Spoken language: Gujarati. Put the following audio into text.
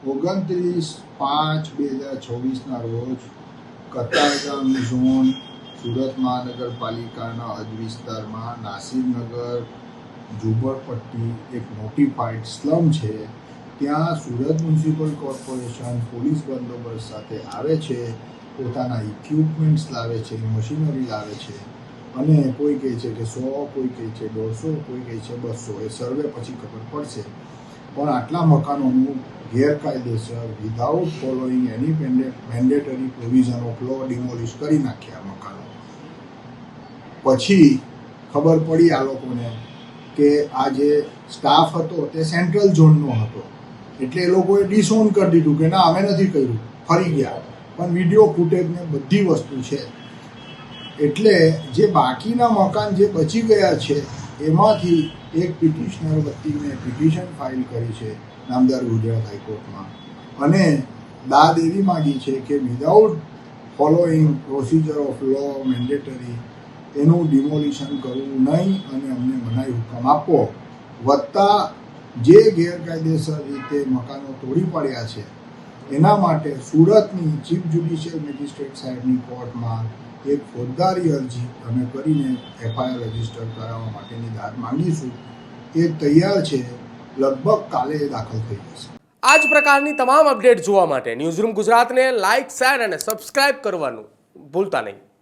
29/5/2024 રોજ કતારગામ ઝોન સુરત મહાનગરપાલિકાના હદ વિસ્તારમાં નાસિરનગર ઝુંપડપટ્ટી એક નોટિફાઈડ સ્લમ છે. ત્યાં સુરત મ્યુનિસિપલ કોર્પોરેશન પોલીસ બંદોબસ્ત સાથે આવે છે, પોતાના ઇક્વિપમેન્ટ્સ લાવે છે, મશીનરી લાવે છે અને કોઈ કહે છે કે 100, કોઈ કહે છે 150, કોઈ કહે છે 200. એ સર્વે પછી ખબર પડશે. પણ આટલા મકાનોનું ગેરકાયદેસર without following any mandatory provision of law demolish કરી નાખ્યા મકાનો. પછી ખબર પડી આ લોકોને કે આ જે સ્ટાફ હતો તે સેન્ટ્રલ ઝોનનો હતો, એટલે એ લોકોએ ડિસઓન કરી દીધું કે ના અમે નથી કર્યું, ફરી ગયા. પણ વિડીયો ફૂટેજને બધી વસ્તુ છે. એટલે જે બાકીના મકાન જે બચી ગયા છે એમાંથી એક પિટિશનર વતીને પિટિશન ફાઇલ કરી છે નામદાર ગુજરાત હાઈકોર્ટમાં, અને દાદ એવી માગી છે કે without following procedure of law mandatory એનું ડિમોલિશન કરવું નહીં અને અમને મનાઈ હુકમ આપો. વત્તા જે ગેરકાયદેસર રીતે મકાનો તોડી પાડ્યા છે એના માટે સુરતની ચીફ જ્યુડિશિયલ મેજિસ્ટ્રેટ સાહેબની કોર્ટમાં એક ફોજદારી અરજી અમે કરીને FIR રજીસ્ટર કરાવવા માટેની દાદ માંગીશું. એ તૈયાર છે, લગભગ કાલે એ દાખલ થઈ જશે. આ જ પ્રકારની તમામ અપડેટ જોવા માટે ન્યૂઝરૂમ ગુજરાતને લાઇક, શેર અને સબસ્ક્રાઇબ કરવાનું ભૂલતા નહીં.